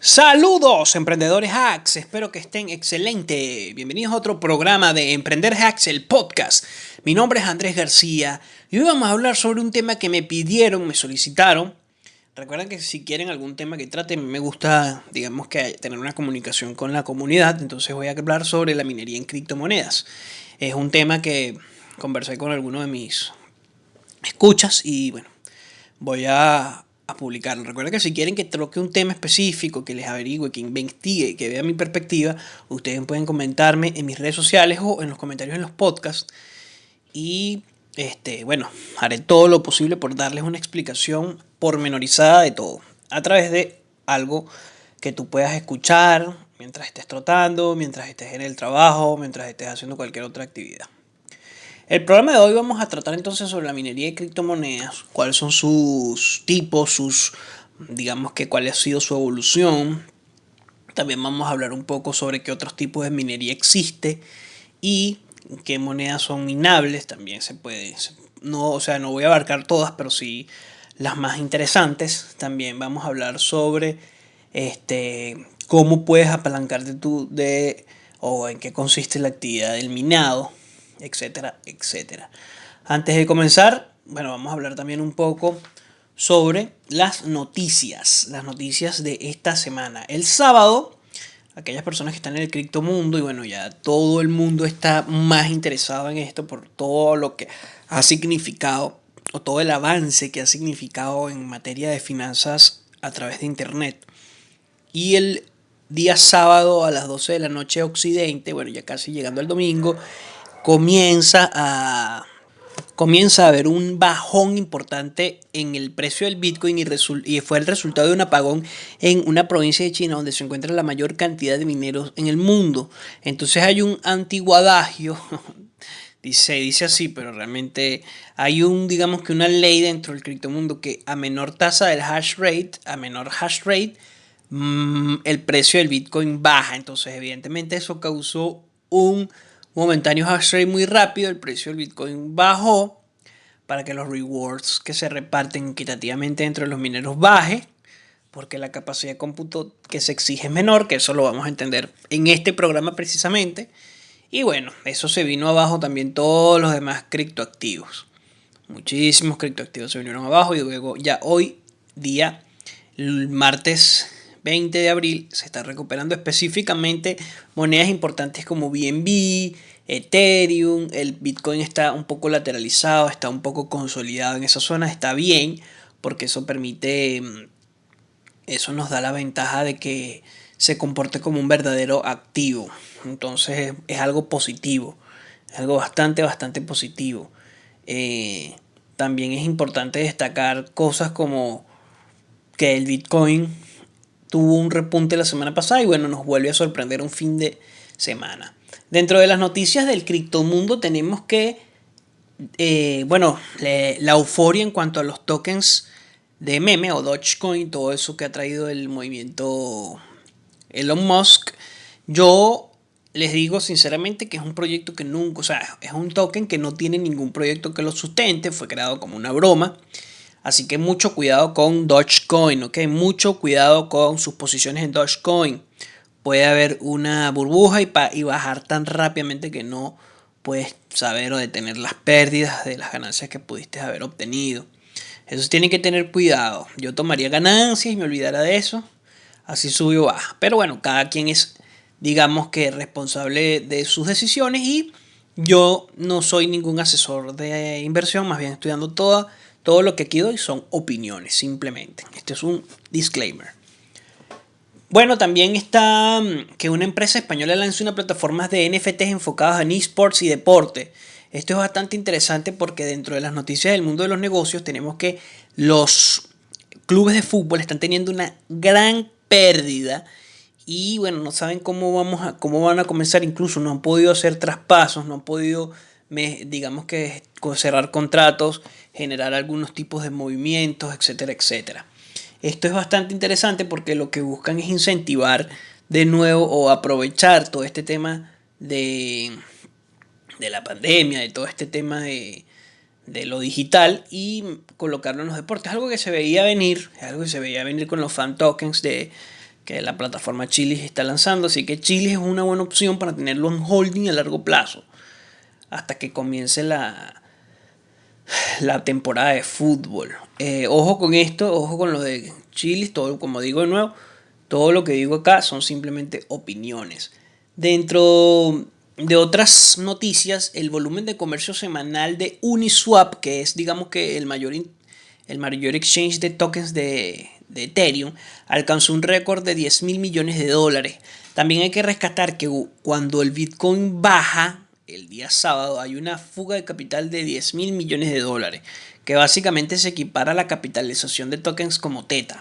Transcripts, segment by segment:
Saludos emprendedores hacks, espero que estén excelente. Bienvenidos a otro programa de Emprender Hacks, el podcast. Mi nombre es Andrés García y hoy vamos a hablar sobre un tema que me pidieron, me solicitaron. Recuerden que si quieren algún tema que trate, me gusta, digamos que tener una comunicación con la comunidad, entonces voy a hablar sobre la minería en criptomonedas. Es un tema que conversé con algunos de mis escuchas y bueno, voy a publicarlo. Recuerden que si quieren que toque un tema específico, que les averigüe, que investigue, que vea mi perspectiva, ustedes pueden comentarme en mis redes sociales o en los comentarios en los podcasts. Y bueno, haré todo lo posible por darles una explicación pormenorizada de todo, a través de algo que tú puedas escuchar mientras estés trotando, mientras estés en el trabajo, mientras estés haciendo cualquier otra actividad. El programa de hoy vamos a tratar entonces sobre la minería de criptomonedas, cuáles son sus tipos, digamos que cuál ha sido su evolución. También vamos a hablar un poco sobre qué otros tipos de minería existe y qué monedas son minables. También se puede, no, o sea, no voy a abarcar todas, pero sí las más interesantes. También vamos a hablar sobre cómo puedes apalancarte o en qué consiste la actividad del minado, etcétera, etcétera. Antes de comenzar, bueno, vamos a hablar también un poco sobre las noticias de esta semana. El sábado, aquellas personas que están en el criptomundo, y bueno, ya todo el mundo está más interesado en esto por todo lo que ha significado, o todo el avance que ha significado en materia de finanzas a través de internet. Y el día sábado a las 12 de la noche occidente, bueno, ya casi llegando al domingo, comienza a haber un bajón importante en el precio del Bitcoin y fue el resultado de un apagón en una provincia de China donde se encuentra la mayor cantidad de mineros en el mundo. Entonces hay un antiguo adagio, dice así, pero realmente hay digamos que una ley dentro del criptomundo que a menor tasa del hash rate, a menor hash rate, el precio del Bitcoin baja. Entonces evidentemente eso causó un momentáneo hash rate muy rápido, el precio del Bitcoin bajó para que los rewards que se reparten equitativamente entre los mineros baje, porque la capacidad de cómputo que se exige es menor, que eso lo vamos a entender en este programa precisamente. Y bueno, eso se vino abajo también todos los demás criptoactivos. Muchísimos criptoactivos se vinieron abajo y luego ya hoy día, el martes 20 de abril, se está recuperando específicamente monedas importantes como BNB, Ethereum. El Bitcoin está un poco lateralizado, está un poco consolidado en esa zona, está bien porque eso nos da la ventaja de que se comporte como un verdadero activo. Entonces es algo positivo, es algo bastante positivo. También es importante destacar cosas como que el Bitcoin tuvo un repunte la semana pasada y bueno, nos vuelve a sorprender un fin de semana. Dentro de las noticias del criptomundo tenemos que, la euforia en cuanto a los tokens de meme o Dogecoin, todo eso que ha traído el movimiento Elon Musk. Yo les digo sinceramente que es un proyecto que nunca, o sea, es un token que no tiene ningún proyecto que lo sustente, fue creado como una broma. Así que mucho cuidado con Dogecoin, ¿ok? Mucho cuidado con sus posiciones en Dogecoin. Puede haber una burbuja y bajar tan rápidamente que no puedes saber o detener las pérdidas de las ganancias que pudiste haber obtenido. Eso tiene que tener cuidado. Yo tomaría ganancias y me olvidara de eso. Así sube o baja. Pero bueno, cada quien es, digamos que responsable de sus decisiones y yo no soy ningún asesor de inversión, más bien estudiando todo lo que aquí doy son opiniones, simplemente. Este es un disclaimer. Bueno, también está que una empresa española lance una plataforma de NFTs enfocadas en esports y deporte. Esto es bastante interesante porque dentro de las noticias del mundo de los negocios tenemos que los clubes de fútbol están teniendo una gran pérdida y bueno, no saben cómo van a comenzar, incluso no han podido hacer traspasos, no han podido, digamos que cerrar contratos, generar algunos tipos de movimientos, etcétera, etcétera. Esto es bastante interesante porque lo que buscan es incentivar de nuevo o aprovechar todo este tema de la pandemia, de todo este tema de lo digital y colocarlo en los deportes. Algo que se veía venir, algo que se veía venir con los fan tokens que la plataforma Chiliz está lanzando, así que Chiliz es una buena opción para tenerlo en holding a largo plazo, hasta que comience la temporada de fútbol. Ojo con esto, ojo con lo de Chiliz, todo, como digo de nuevo, todo lo que digo acá son simplemente opiniones. Dentro de otras noticias, el volumen de comercio semanal de Uniswap, que es digamos que el mayor exchange de tokens de Ethereum, alcanzó un récord de 10 mil millones de dólares. También hay que rescatar que cuando el Bitcoin baja, el día sábado, hay una fuga de capital de 10 mil millones de dólares, que básicamente se equipara a la capitalización de tokens como Teta.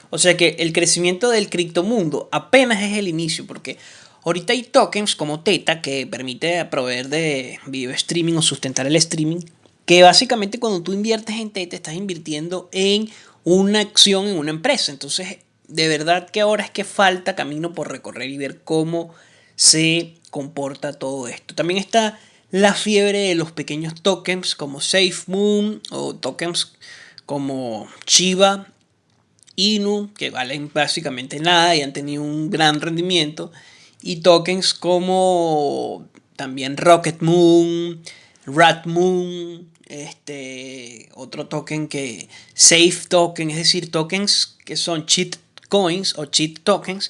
O sea que el crecimiento del criptomundo apenas es el inicio, porque ahorita hay tokens como Teta que permite proveer de video streaming o sustentar el streaming, que básicamente cuando tú inviertes en Teta estás invirtiendo en una acción en una empresa. Entonces, de verdad que ahora es que falta camino por recorrer y ver cómo se comporta todo esto. También está la fiebre de los pequeños tokens como SafeMoon o tokens como Chiva Inu, que valen básicamente nada y han tenido un gran rendimiento, y tokens como también Rocket Moon, Rat Moon, otro token que Safe Token, es decir, tokens que son cheat coins o cheat tokens,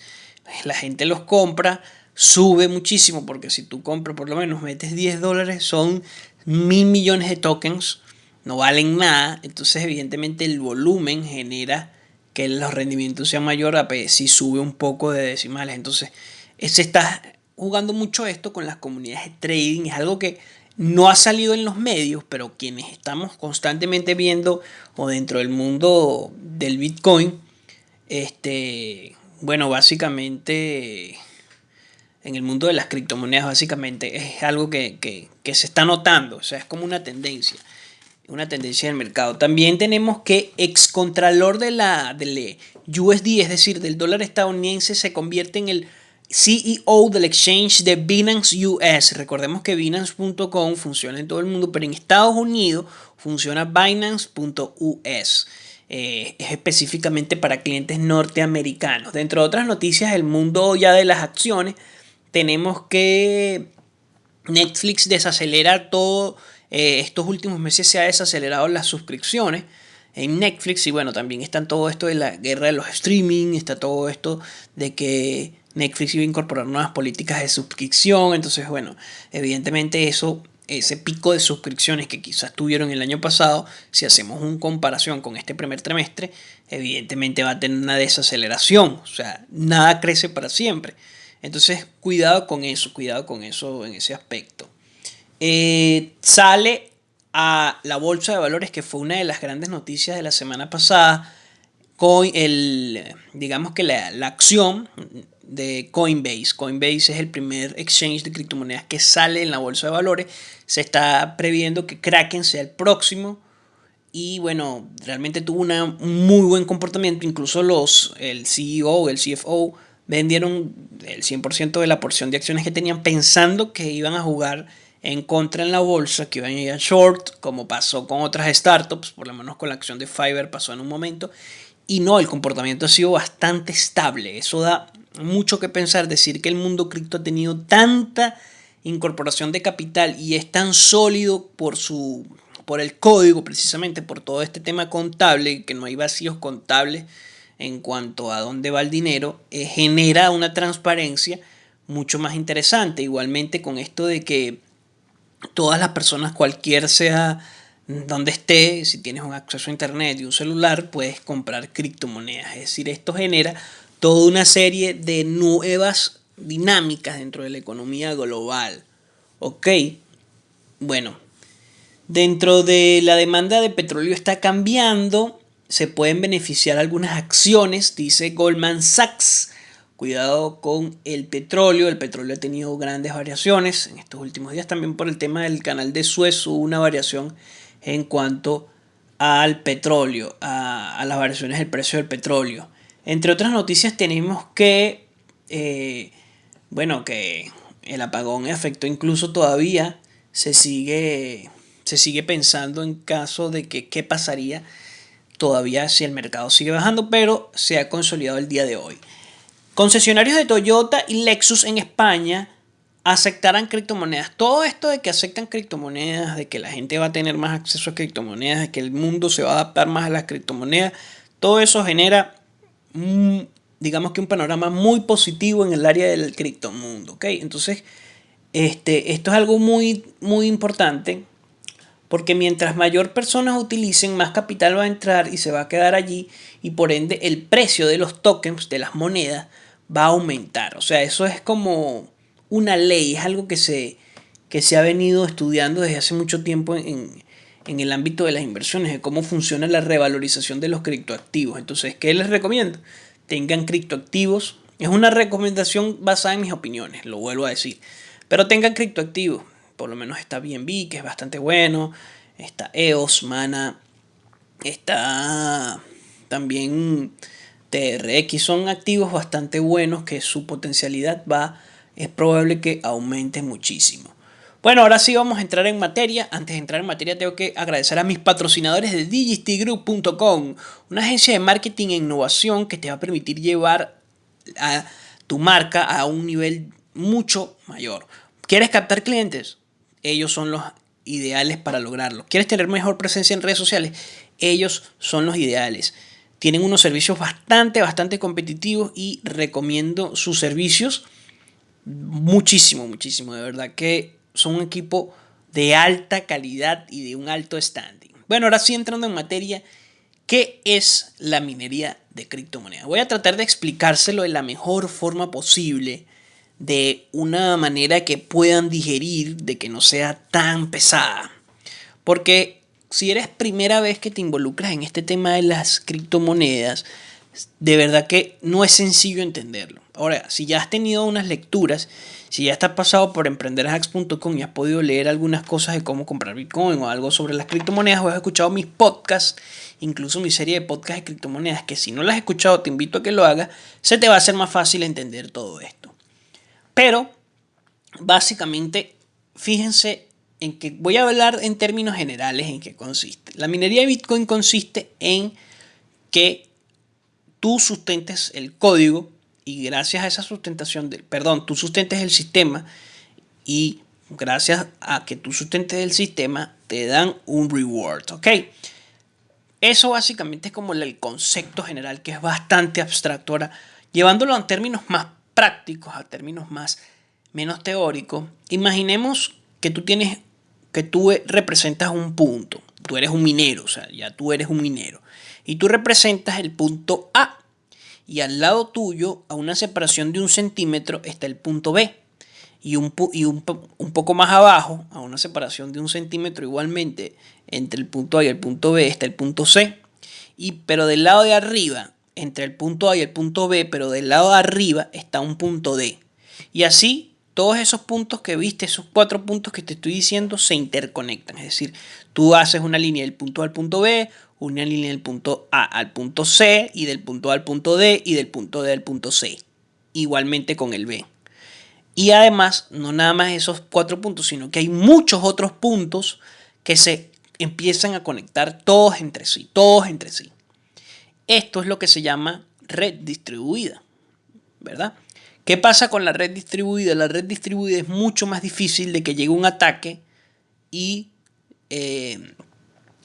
la gente los compra, sube muchísimo, porque si tú compras por lo menos metes $10, son 1.000 millones de tokens, no valen nada, entonces evidentemente el volumen genera que los rendimientos sean mayores si sube un poco de decimales. Entonces se está jugando mucho esto con las comunidades de trading, es algo que no ha salido en los medios, pero quienes estamos constantemente viendo o dentro del mundo del Bitcoin, bueno, básicamente en el mundo de las criptomonedas básicamente es algo que se está notando, o sea, es como una tendencia del mercado. También tenemos que excontralor del USD, es decir, del dólar estadounidense, se convierte en el CEO del exchange de Binance US. Recordemos que Binance.com funciona en todo el mundo, pero en Estados Unidos funciona Binance.us. Es específicamente para clientes norteamericanos. Dentro de otras noticias del mundo ya de las acciones, tenemos que Netflix desacelera todo. Estos últimos meses se ha desacelerado las suscripciones en Netflix, y bueno, también está todo esto de la guerra de los streaming, está todo esto de que Netflix iba a incorporar nuevas políticas de suscripción. Entonces, bueno, evidentemente ese pico de suscripciones que quizás tuvieron el año pasado, si hacemos una comparación con este primer trimestre, evidentemente va a tener una desaceleración, o sea, nada crece para siempre. Entonces, cuidado con eso en ese aspecto. Sale a la bolsa de valores, que fue una de las grandes noticias de la semana pasada, digamos que la acción de Coinbase. Coinbase es el primer exchange de criptomonedas que sale en la bolsa de valores. Se está previendo que Kraken sea el próximo. Y bueno, realmente tuvo un muy buen comportamiento. Incluso el CEO, el CFO, vendieron el 100% de la porción de acciones que tenían, pensando que iban a jugar en contra en la bolsa, que iban a ir a short, como pasó con otras startups, por lo menos con la acción de Fiverr pasó en un momento. Y no, el comportamiento ha sido bastante estable. Eso da mucho que pensar, decir que el mundo cripto ha tenido tanta incorporación de capital y es tan sólido por el código, precisamente por todo este tema contable, que no hay vacíos contables en cuanto a dónde va el dinero, genera una transparencia mucho más interesante. Igualmente con esto de que todas las personas, cualquier sea donde esté, si tienes un acceso a internet y un celular, puedes comprar criptomonedas. Es decir, esto genera toda una serie de nuevas dinámicas dentro de la economía global. Ok, bueno, dentro de la demanda de petróleo está cambiando, se pueden beneficiar algunas acciones, dice Goldman Sachs. Cuidado con el petróleo ha tenido grandes variaciones en estos últimos días, también por el tema del canal de Suez hubo una variación en cuanto al petróleo, a las variaciones del precio del petróleo. Entre otras noticias tenemos bueno, que el apagón afectó, incluso todavía se sigue pensando en caso de que qué pasaría todavía si el mercado sigue bajando, pero se ha consolidado el día de hoy. Concesionarios de Toyota y Lexus en España aceptarán criptomonedas. Todo esto de que aceptan criptomonedas, de que la gente va a tener más acceso a criptomonedas, de que el mundo se va a adaptar más a las criptomonedas, todo eso genera, digamos que un panorama muy positivo en el área del criptomundo, ¿ok? Entonces, esto es algo muy, muy importante porque mientras mayor personas utilicen, más capital va a entrar y se va a quedar allí y por ende el precio de los tokens, de las monedas, va a aumentar. O sea, eso es como una ley, es algo que se ha venido estudiando desde hace mucho tiempo en el ámbito de las inversiones, de cómo funciona la revalorización de los criptoactivos. Entonces, ¿qué les recomiendo? Tengan criptoactivos. Es una recomendación basada en mis opiniones, lo vuelvo a decir. Pero tengan criptoactivos. Por lo menos está BNB, que es bastante bueno. Está EOS, Mana. Está también TRX. Son activos bastante buenos que su potencialidad es probable que aumente muchísimo. Bueno, ahora sí vamos a entrar en materia. Antes de entrar en materia tengo que agradecer a mis patrocinadores de digistigroup.com, una agencia de marketing e innovación que te va a permitir llevar a tu marca a un nivel mucho mayor. ¿Quieres captar clientes? Ellos son los ideales para lograrlo. ¿Quieres tener mejor presencia en redes sociales? Ellos son los ideales. Tienen unos servicios bastante competitivos y recomiendo sus servicios muchísimo. De verdad que son un equipo de alta calidad y de un alto standing. Bueno, ahora sí entrando en materia, ¿qué es la minería de criptomonedas? Voy a tratar de explicárselo de la mejor forma posible, de una manera que puedan digerir, de que no sea tan pesada. Porque si eres primera vez que te involucras en este tema de las criptomonedas, de verdad que no es sencillo entenderlo. Ahora, si ya has tenido unas lecturas, si ya estás pasado por emprenderhacks.com y has podido leer algunas cosas de cómo comprar Bitcoin o algo sobre las criptomonedas, o has escuchado mis podcasts, incluso mi serie de podcasts de criptomonedas, que si no las has escuchado te invito a que lo hagas, se te va a hacer más fácil entender todo esto. Pero, básicamente, fíjense en que voy a hablar en términos generales en qué consiste. La minería de Bitcoin consiste en que tú sustentes el código y gracias a esa sustentación, tú sustentes el sistema y gracias a que tú sustentes el sistema te dan un reward, ¿ok? Eso básicamente es como el concepto general que es bastante abstracto. Ahora, llevándolo a términos más prácticos, a términos menos teóricos, imaginemos que tú representas un punto, tú eres un minero, o sea, ya tú eres un minero, y tú representas el punto A, y al lado tuyo, a una separación de 1 centímetro, está el punto B, y un poco más abajo, a una separación de 1 centímetro igualmente, entre el punto A y el punto B, está el punto C, pero del lado de arriba, entre el punto A y el punto B, pero del lado de arriba está un punto D. Y así, todos esos puntos que viste, esos 4 puntos que te estoy diciendo, se interconectan. Es decir, tú haces una línea del punto A al punto B, una línea del punto A al punto C, y del punto A al punto D, y del punto D al punto C. Igualmente con el B. Y además, no nada más esos 4 puntos, sino que hay muchos otros puntos que se empiezan a conectar todos entre sí. Esto es lo que se llama red distribuida, ¿verdad? ¿Qué pasa con la red distribuida? La red distribuida es mucho más difícil de que llegue un ataque y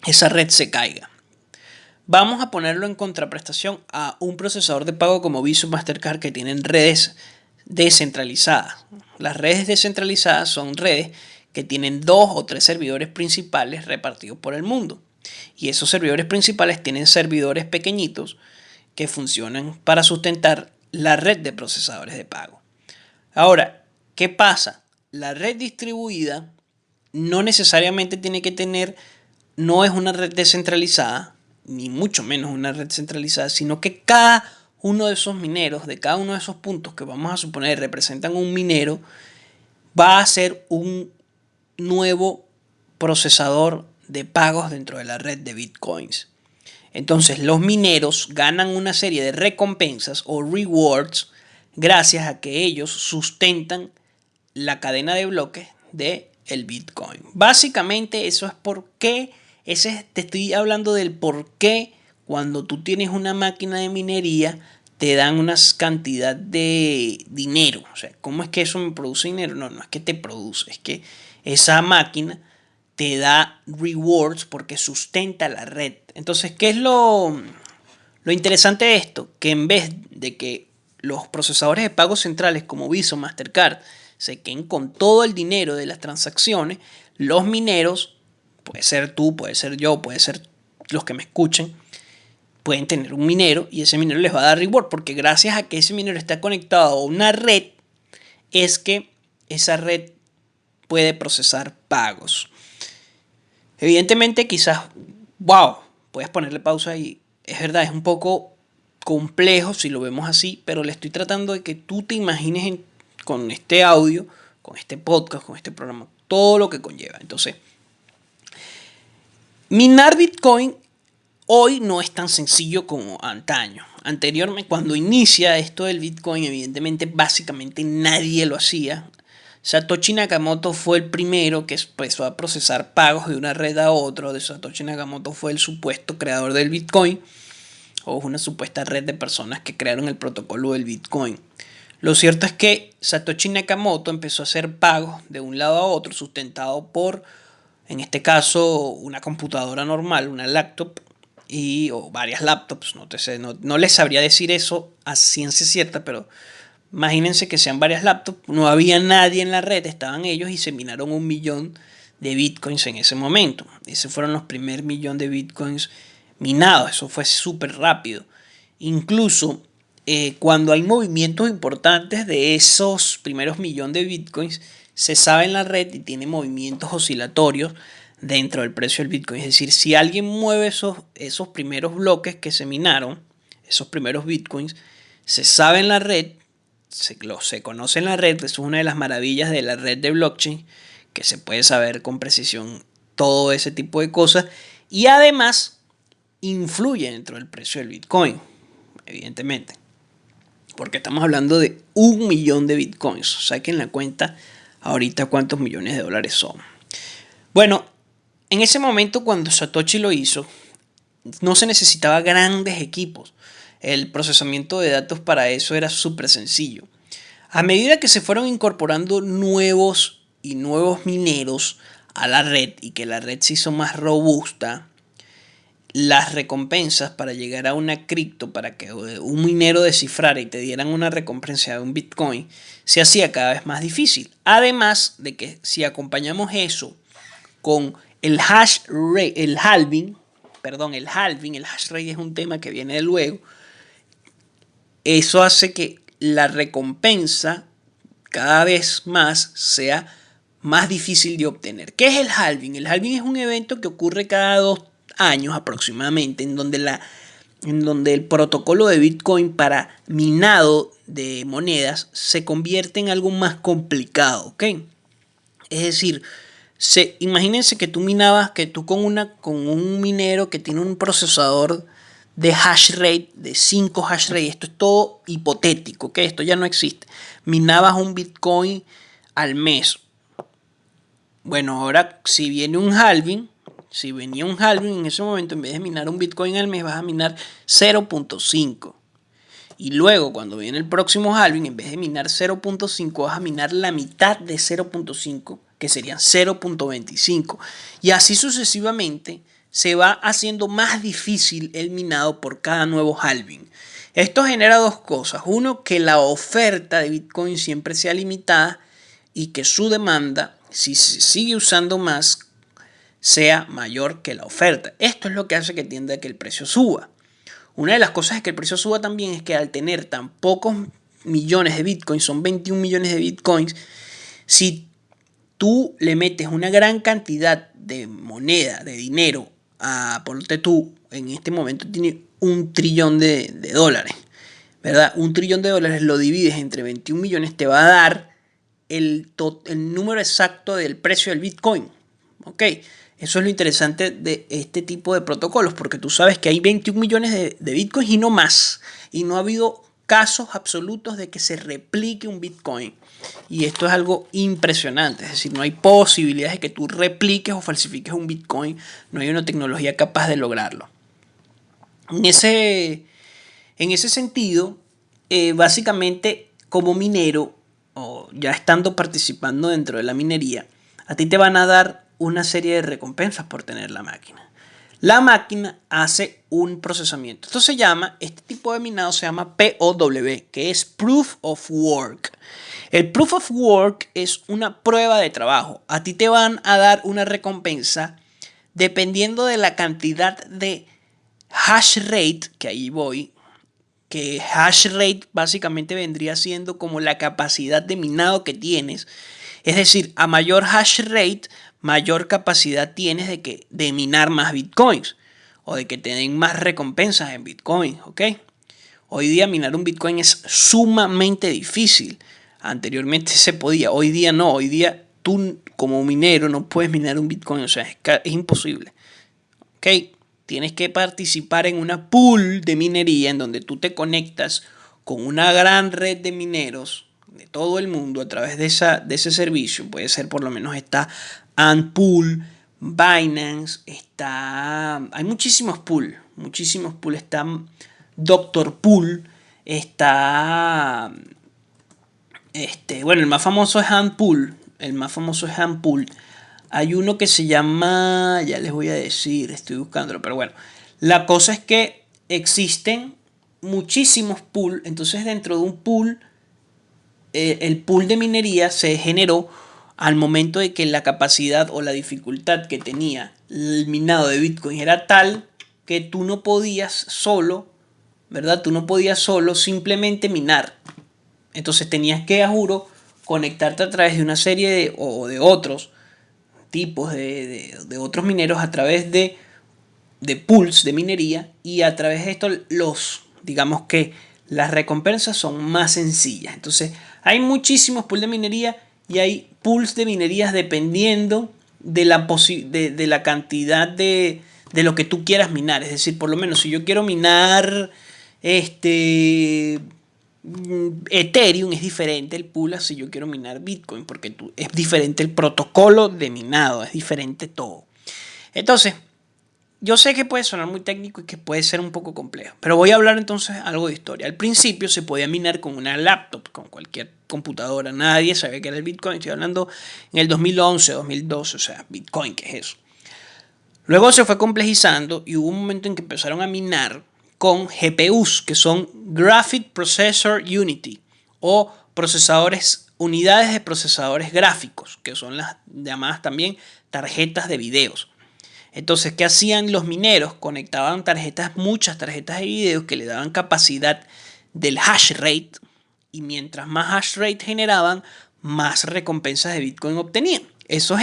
esa red se caiga. Vamos a ponerlo en contraprestación a un procesador de pago como Visa o Mastercard, que tienen redes descentralizadas. Las redes descentralizadas son redes que tienen 2 o 3 servidores principales repartidos por el mundo. Y esos servidores principales tienen servidores pequeñitos que funcionan para sustentar la red de procesadores de pago. Ahora, ¿qué pasa? La red distribuida no necesariamente no es una red descentralizada, ni mucho menos una red centralizada, sino que cada uno de esos mineros, de cada uno de esos puntos que vamos a suponer representan un minero, va a ser un nuevo procesador de pagos dentro de la red de bitcoins. Entonces los mineros ganan una serie de recompensas o rewards gracias a que ellos sustentan la cadena de bloques de el Bitcoin. Básicamente eso es te estoy hablando del por qué cuando tú tienes una máquina de minería te dan una cantidad de dinero. O sea, ¿cómo es que eso me produce dinero? No, no es que te produce, es que esa máquina te da rewards porque sustenta la red. Entonces, ¿qué es lo interesante de esto? Que en vez de que los procesadores de pagos centrales como Visa o Mastercard se queden con todo el dinero de las transacciones, los mineros, puede ser tú, puede ser yo, puede ser los que me escuchen, pueden tener un minero y ese minero les va a dar reward porque gracias a que ese minero está conectado a una red es que esa red puede procesar pagos. Evidentemente quizás, wow, puedes ponerle pausa y es verdad, es un poco complejo si lo vemos así, pero le estoy tratando de que tú te imagines con este audio, con este podcast, con este programa, todo lo que conlleva. Entonces, minar Bitcoin hoy no es tan sencillo como antaño. Anteriormente, cuando inicia esto del Bitcoin, evidentemente, básicamente nadie lo hacía. Satoshi Nakamoto fue el primero que empezó a procesar pagos de una red a otra. Satoshi Nakamoto fue el supuesto creador del Bitcoin, o una supuesta red de personas que crearon el protocolo del Bitcoin. Lo cierto es que Satoshi Nakamoto empezó a hacer pagos de un lado a otro, sustentado por, en este caso, una computadora normal, una laptop, o varias laptops. No les sabría decir eso a ciencia cierta, pero imagínense que sean varias laptops, no había nadie en la red, estaban ellos y se minaron 1 millón de bitcoins en ese momento. Esos fueron los primeros 1 millón de bitcoins minados, eso fue súper rápido. Incluso cuando hay movimientos importantes de esos primeros 1 millón de bitcoins, se sabe en la red y tiene movimientos oscilatorios dentro del precio del bitcoin. Es decir, si alguien mueve esos primeros bloques que se minaron, esos primeros bitcoins, se sabe en la red, se conoce en la red. Eso es una de las maravillas de la red de blockchain, que se puede saber con precisión todo ese tipo de cosas y además influye dentro del precio del Bitcoin, evidentemente, porque estamos hablando de 1 millón de Bitcoins. Saquen la cuenta ahorita cuántos millones de dólares son. Bueno, en ese momento cuando Satoshi lo hizo, no se necesitaba grandes equipos. El procesamiento de datos para eso era súper sencillo. A medida que se fueron incorporando nuevos y nuevos mineros a la red y que la red se hizo más robusta, las recompensas para llegar a una cripto, para que un minero descifrara y te dieran una recompensa de un Bitcoin, se hacía cada vez más difícil. Además de que si acompañamos eso con el hash rate, el halving, el hash rate es un tema que viene de luego. Eso hace que la recompensa cada vez más sea más difícil de obtener. ¿Qué es el halving? El halving es un evento que ocurre cada 2 años aproximadamente, en donde el protocolo de Bitcoin para minado de monedas se convierte en algo más complicado, ¿ok? Es decir, imagínense que tú minabas, que tú con un minero que tiene un procesador de hash rate, de 5 hash rate, esto es todo hipotético, que esto ya no existe, minabas un Bitcoin al mes. Bueno, ahora si venía un halving, en ese momento, en vez de minar un Bitcoin al mes, vas a minar 0.5. Y luego, cuando viene el próximo halving, en vez de minar 0.5, vas a minar la mitad de 0.5, que serían 0.25. Y así sucesivamente se va haciendo más difícil el minado por cada nuevo halving. Esto genera dos cosas. Uno, que la oferta de Bitcoin siempre sea limitada y que su demanda, si se sigue usando más, sea mayor que la oferta. Esto es lo que hace que tienda a que el precio suba. Una de las cosas es que el precio suba también es que al tener tan pocos millones de bitcoins, son 21 millones de bitcoins, si tú le metes una gran cantidad de moneda, de dinero, ponte tú, en este momento tiene 1 trillón de dólares, ¿verdad? 1 trillón de dólares lo divides entre 21 millones, te va a dar el número exacto del precio del Bitcoin, ¿ok? Eso es lo interesante de este tipo de protocolos, porque tú sabes que hay 21 millones de bitcoins y no más. Y no ha habido casos absolutos de que se replique un bitcoin. Y esto es algo impresionante. Es decir, no hay posibilidades de que tú repliques o falsifiques un bitcoin. No hay una tecnología capaz de lograrlo. En ese sentido, básicamente como minero o ya estando participando dentro de la minería, a ti te van a dar una serie de recompensas por tener la máquina. La máquina hace un procesamiento. Esto se llama, este tipo de minado se llama POW, que es Proof of Work. El Proof of Work es una prueba de trabajo. A ti te van a dar una recompensa dependiendo de la cantidad de hash rate, que ahí voy, que hash rate básicamente vendría siendo como la capacidad de minado que tienes. Es decir, a mayor hash rate, mayor capacidad tienes de minar más bitcoins o de que te den más recompensas en bitcoin, ¿ok? Hoy día minar un bitcoin es sumamente difícil. Anteriormente se podía, hoy día no. Hoy día tú como minero no puedes minar un bitcoin, o sea, es imposible, ¿ok? Tienes que participar en una pool de minería en donde tú te conectas con una gran red de mineros de todo el mundo a través de ese servicio. Puede ser, por lo menos está Antpool, Binance, hay muchísimos pools, está Doctor Pool, está bueno, el más famoso es Antpool, Hay uno que se llama, ya les voy a decir, estoy buscándolo, pero bueno, la cosa es que existen muchísimos pools. Entonces dentro de un pool, el pool de minería se generó al momento de que la capacidad o la dificultad que tenía el minado de Bitcoin era tal que tú no podías solo, ¿verdad? Tú no podías solo simplemente minar. Entonces tenías que, a juro, conectarte a través de una serie de otros tipos de otros mineros a través de pools de minería, y a través de esto digamos que las recompensas son más sencillas. Entonces hay muchísimos pools de minería y hay pools de minerías dependiendo de la cantidad de lo que tú quieras minar. Es decir, por lo menos si yo quiero minar Ethereum, es diferente el pool a si yo quiero minar Bitcoin, porque es diferente el protocolo de minado, es diferente todo. Entonces, yo sé que puede sonar muy técnico y que puede ser un poco complejo, pero voy a hablar entonces algo de historia. Al principio se podía minar con una laptop, con cualquier computadora. Nadie sabía qué era el Bitcoin. Estoy hablando en el 2011, 2012, o sea, Bitcoin, ¿qué es eso? Luego se fue complejizando y hubo un momento en que empezaron a minar con GPUs, que son Graphic Processor Unity, o unidades de procesadores gráficos, que son las llamadas también tarjetas de videos. Entonces, ¿qué hacían los mineros? Conectaban muchas tarjetas de video que le daban capacidad del hash rate, y mientras más hash rate generaban, más recompensas de Bitcoin obtenían. Eso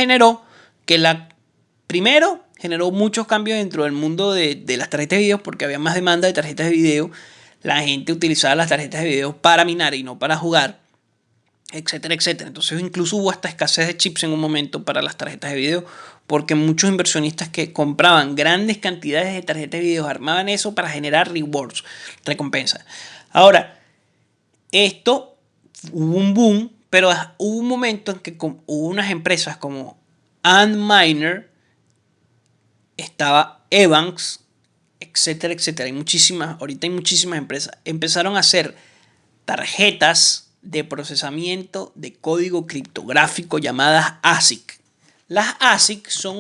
primero generó muchos cambios dentro del mundo de las tarjetas de video, porque había más demanda de tarjetas de video. La gente utilizaba las tarjetas de video para minar y no para jugar, etcétera, etcétera. Entonces incluso hubo hasta escasez de chips en un momento para las tarjetas de video, porque muchos inversionistas que compraban grandes cantidades de tarjetas de video armaban eso para generar rewards, recompensas. Ahora, hubo un boom, pero hubo un momento en que hubo unas empresas como Antminer, estaba Evans, etcétera, etcétera. Ahorita hay muchísimas empresas. Empezaron a hacer tarjetas de procesamiento de código criptográfico llamadas ASIC. Las ASIC son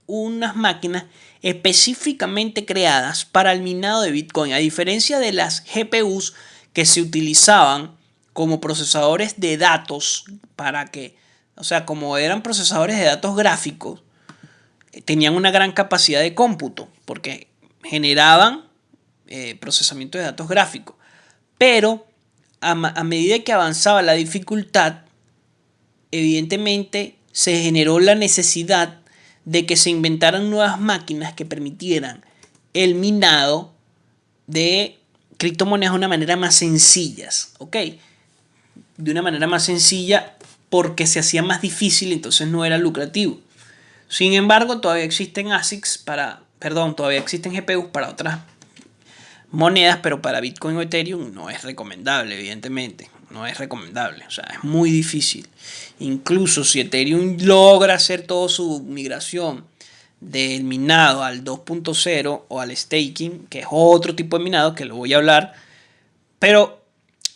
unas máquinas específicamente creadas para el minado de Bitcoin, a diferencia de las GPUs que se utilizaban como procesadores de datos como eran procesadores de datos gráficos, tenían una gran capacidad de cómputo porque generaban procesamiento de datos gráficos. Pero a medida que avanzaba la dificultad, evidentemente se generó la necesidad de que se inventaran nuevas máquinas que permitieran el minado de criptomonedas de una manera más sencilla, ¿ok? De una manera más sencilla porque se hacía más difícil, entonces no era lucrativo. Sin embargo, todavía existen todavía existen GPUs para otras monedas, pero para Bitcoin o Ethereum no es recomendable, evidentemente. No es recomendable, o sea, es muy difícil. Incluso si Ethereum logra hacer toda su migración del minado al 2.0 o al staking, que es otro tipo de minado que lo voy a hablar, Pero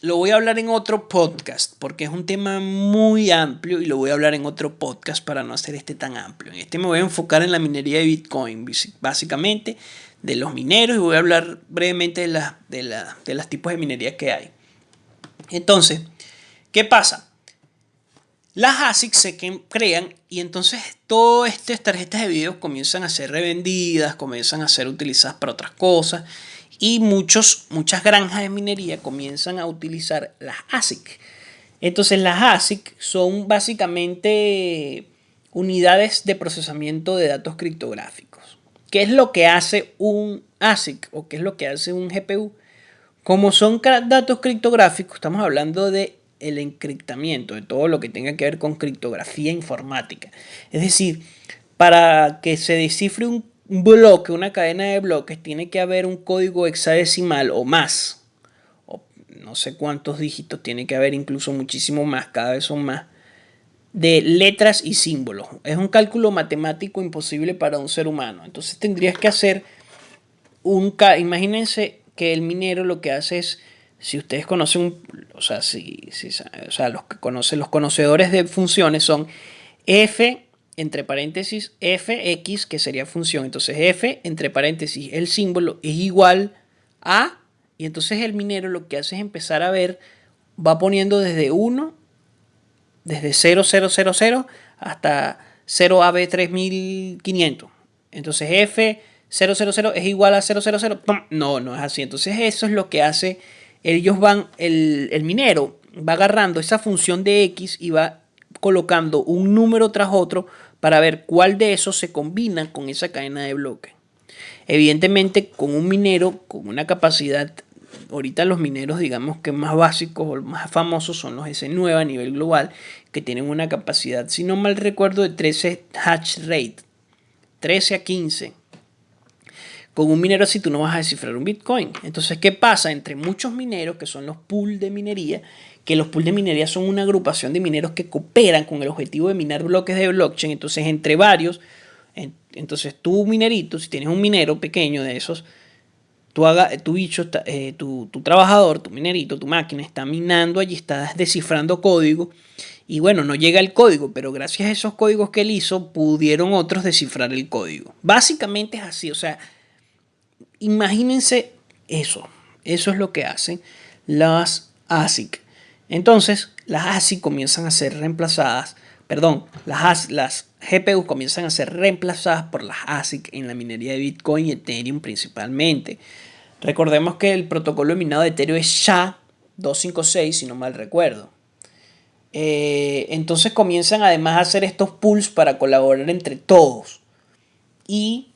lo voy a hablar en otro podcast porque es un tema muy amplio y lo voy a hablar en otro podcast para no hacer este tan amplio. En este me voy a enfocar en la minería de Bitcoin, básicamente de los mineros, y voy a hablar brevemente de los tipos de minería que hay. Entonces, ¿qué pasa? Las ASIC se crean y entonces todas estas tarjetas de video comienzan a ser revendidas, comienzan a ser utilizadas para otras cosas y muchas granjas de minería comienzan a utilizar las ASIC. Entonces las ASIC son básicamente unidades de procesamiento de datos criptográficos. ¿Qué es lo que hace un ASIC o qué es lo que hace un GPU? Como son datos criptográficos, estamos hablando de el encriptamiento, de todo lo que tenga que ver con criptografía informática. Es decir, para que se descifre un bloque, una cadena de bloques, tiene que haber un código hexadecimal o más. O no sé cuántos dígitos, tiene que haber incluso muchísimo más, cada vez son más, de letras y símbolos. Es un cálculo matemático imposible para un ser humano. Entonces tendrías que hacer imagínense que el minero lo que hace es, si ustedes conocen, o sea, los que conocen, los conocedores de funciones son f entre paréntesis fx, que sería función. Entonces f entre paréntesis el símbolo es igual a, y entonces el minero lo que hace es empezar a ver, va poniendo desde 1, desde 0000 hasta 0AB3500. Entonces f 000 es igual a 000. ¡Pum! No, no es así. Entonces eso es lo que hace. El minero va agarrando esa función de X y va colocando un número tras otro para ver cuál de esos se combina con esa cadena de bloques. Evidentemente, con un minero con una capacidad, ahorita los mineros digamos que más básicos o más famosos son los S9 a nivel global, que tienen una capacidad, si no mal recuerdo, de 13 hash rate, 13 a 15. Con un minero así tú no vas a descifrar un Bitcoin. Entonces, ¿qué pasa? Entre muchos mineros, que son los pools de minería, que los pools de minería son una agrupación de mineros que cooperan con el objetivo de minar bloques de blockchain. Entonces, entre varios, entonces tu minerito, si tienes un minero pequeño de esos, tu trabajador, tu minerito, tu máquina está minando allí, está descifrando código. Y bueno, no llega el código, pero gracias a esos códigos que él hizo, pudieron otros descifrar el código. Básicamente es así, o sea, imagínense eso. Eso es lo que hacen las ASIC. Entonces, las ASIC comienzan a ser reemplazadas, las GPU comienzan a ser reemplazadas por las ASIC en la minería de Bitcoin y Ethereum principalmente. Recordemos que el protocolo de minado de Ethereum es SHA-256, si no mal recuerdo. Entonces comienzan además a hacer estos pools para colaborar entre todos. Y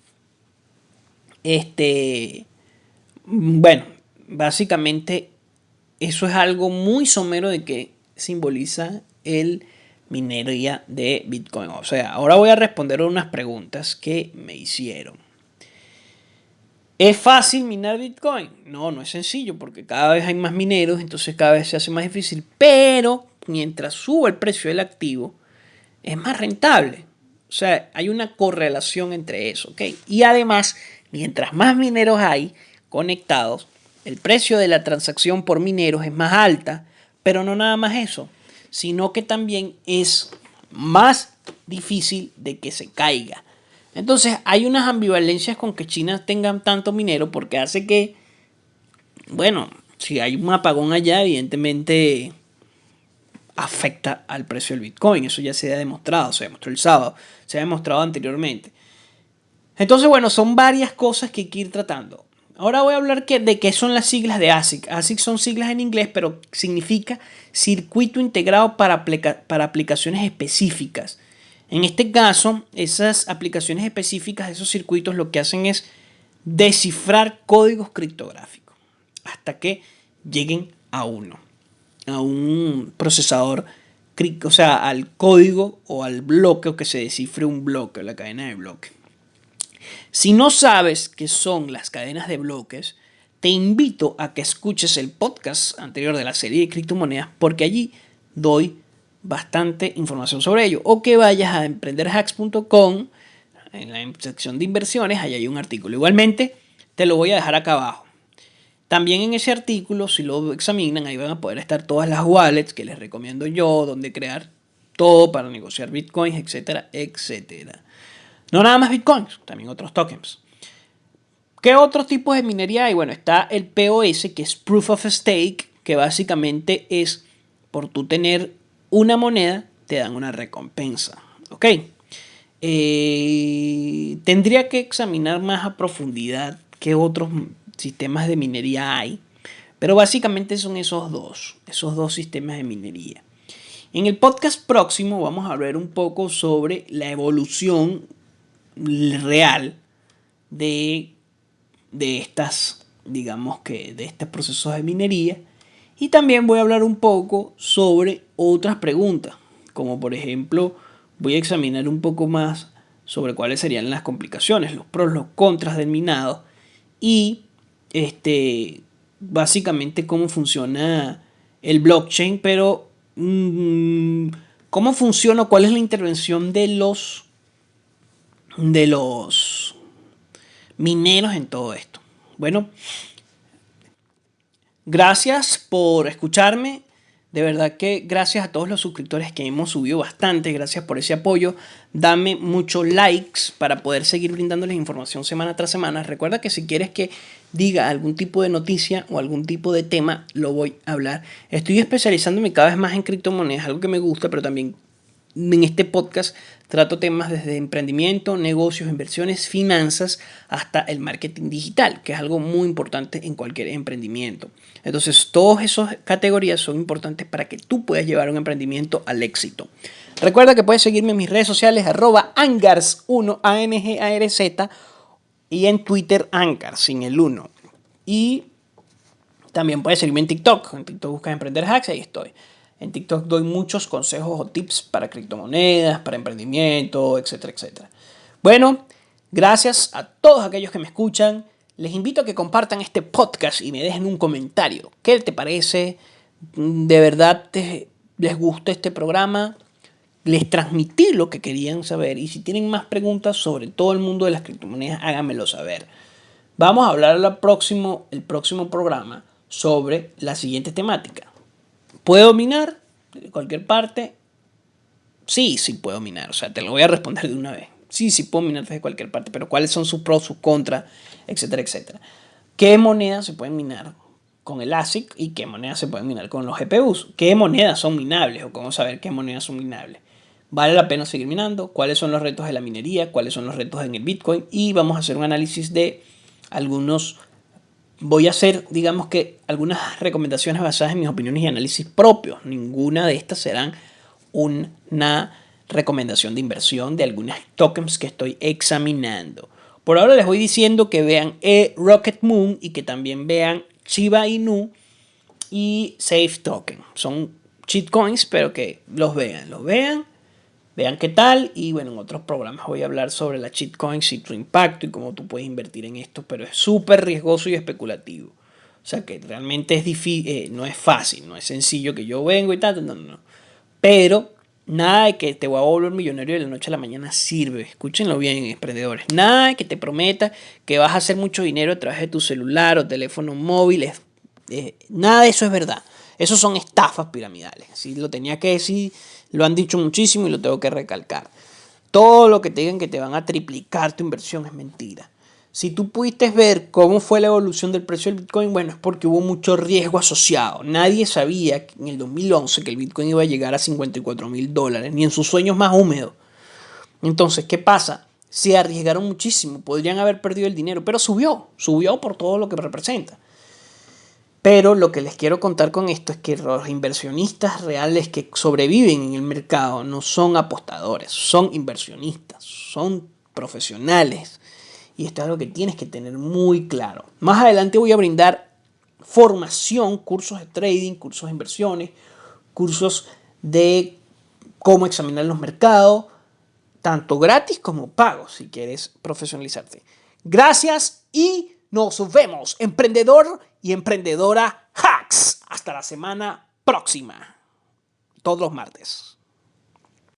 bueno, básicamente eso es algo muy somero de que simboliza el minería de Bitcoin. O sea, ahora voy a responder unas preguntas que me hicieron. ¿Es fácil minar Bitcoin? No, no es sencillo porque cada vez hay más mineros, entonces cada vez se hace más difícil. Pero mientras suba el precio del activo, es más rentable. O sea, hay una correlación entre eso, ¿ok? Y además, mientras más mineros hay conectados, el precio de la transacción por mineros es más alta, pero no nada más eso, sino que también es más difícil de que se caiga. Entonces hay unas ambivalencias con que China tenga tanto minero porque hace que, bueno, si hay un apagón allá, evidentemente afecta al precio del Bitcoin. Eso ya se ha demostrado, se demostró el sábado, se ha demostrado anteriormente. Entonces, bueno, son varias cosas que hay que ir tratando. Ahora voy a hablar de qué son las siglas de ASIC. ASIC son siglas en inglés, pero significa circuito integrado para aplicaciones específicas. En este caso, esas aplicaciones específicas, esos circuitos, lo que hacen es descifrar códigos criptográficos hasta que lleguen a un procesador, o sea, al código o al bloque, o que se descifre un bloque, la cadena de bloques. Si no sabes qué son las cadenas de bloques, te invito a que escuches el podcast anterior de la serie de criptomonedas porque allí doy bastante información sobre ello. O que vayas a emprenderhacks.com, en la sección de inversiones, allí hay un artículo. Igualmente, te lo voy a dejar acá abajo. También en ese artículo, si lo examinan, ahí van a poder estar todas las wallets que les recomiendo yo, donde crear todo para negociar bitcoins, etcétera, etcétera. No nada más bitcoins, también otros tokens. ¿Qué otros tipos de minería hay? Bueno, está el POS, que es Proof of Stake, que básicamente es por tú tener una moneda, te dan una recompensa. ¿Ok? Tendría que examinar más a profundidad qué otros sistemas de minería hay, pero básicamente son esos dos sistemas de minería. En el podcast próximo vamos a hablar un poco sobre la evolución real de, de estas, digamos que de estos procesos de minería, y también voy a hablar un poco sobre otras preguntas, como por ejemplo voy a examinar un poco más sobre cuáles serían las complicaciones, los pros, los contras del minado y básicamente cómo funciona el blockchain, pero cómo funciona, cuál es la intervención de los mineros en todo esto. Bueno, gracias por escucharme. De verdad que gracias a todos los suscriptores que hemos subido bastante. Gracias por ese apoyo. Dame muchos likes para poder seguir brindándoles información semana tras semana. Recuerda que si quieres que diga algún tipo de noticia o algún tipo de tema, lo voy a hablar. Estoy especializándome cada vez más en criptomonedas, algo que me gusta, pero también en este podcast trato temas desde emprendimiento, negocios, inversiones, finanzas, hasta el marketing digital, que es algo muy importante en cualquier emprendimiento. Entonces, todas esas categorías son importantes para que tú puedas llevar un emprendimiento al éxito. Recuerda que puedes seguirme en mis redes sociales, @angars1, ANGARZ, y en Twitter, Angars, sin el 1. Y también puedes seguirme en TikTok. En TikTok buscas Emprender Hacks y ahí estoy. En TikTok doy muchos consejos o tips para criptomonedas, para emprendimiento, etcétera, etcétera. Bueno, gracias a todos aquellos que me escuchan. Les invito a que compartan este podcast y me dejen un comentario. ¿Qué te parece? ¿De verdad les gusta este programa? Les transmití lo que querían saber. Y si tienen más preguntas sobre todo el mundo de las criptomonedas, háganmelo saber. Vamos a hablar el próximo programa sobre la siguiente temática. ¿Puedo minar de cualquier parte? Sí, sí puedo minar. O sea, te lo voy a responder de una vez. Sí, sí puedo minar desde cualquier parte, pero ¿cuáles son sus pros, sus contras, etcétera, etcétera? ¿Qué monedas se pueden minar con el ASIC y qué monedas se pueden minar con los GPUs? ¿Qué monedas son minables o cómo saber qué monedas son minables? ¿Vale la pena seguir minando? ¿Cuáles son los retos de la minería? ¿Cuáles son los retos en el Bitcoin? Y vamos a hacer un análisis de algunos. Voy a hacer, digamos que, algunas recomendaciones basadas en mis opiniones y análisis propios. Ninguna de estas serán una recomendación de inversión de algunas tokens que estoy examinando. Por ahora les voy diciendo que vean Rocket Moon y que también vean Shiba Inu y Safe Token. Son shitcoins, pero que los vean qué tal. Y bueno, en otros programas voy a hablar sobre la shitcoins y su impacto y cómo tú puedes invertir en esto, pero es súper riesgoso y especulativo. O sea que realmente es difícil, no es fácil, no es sencillo que yo vengo y tal, no. Pero nada de que te voy a volver millonario de la noche a la mañana sirve. Escúchenlo bien, emprendedores. Nada de que te prometa que vas a hacer mucho dinero a través de tu celular o teléfono móvil. Nada de eso es verdad. Esos son estafas piramidales. ¿Sí? Lo tenía que decir, lo han dicho muchísimo y lo tengo que recalcar. Todo lo que te digan que te van a triplicar tu inversión es mentira. Si tú pudiste ver cómo fue la evolución del precio del Bitcoin, bueno, es porque hubo mucho riesgo asociado. Nadie sabía en el 2011 que el Bitcoin iba a llegar a $54,000, ni en sus sueños más húmedos. Entonces, ¿qué pasa? Se arriesgaron muchísimo, podrían haber perdido el dinero, pero subió por todo lo que representa. Pero lo que les quiero contar con esto es que los inversionistas reales que sobreviven en el mercado no son apostadores, son inversionistas, son profesionales. Y esto es algo que tienes que tener muy claro. Más adelante voy a brindar formación, cursos de trading, cursos de inversiones, cursos de cómo examinar los mercados, tanto gratis como pagos, si quieres profesionalizarte. Gracias y nos vemos, emprendedor y emprendedora hacks. Hasta la semana próxima, todos los martes.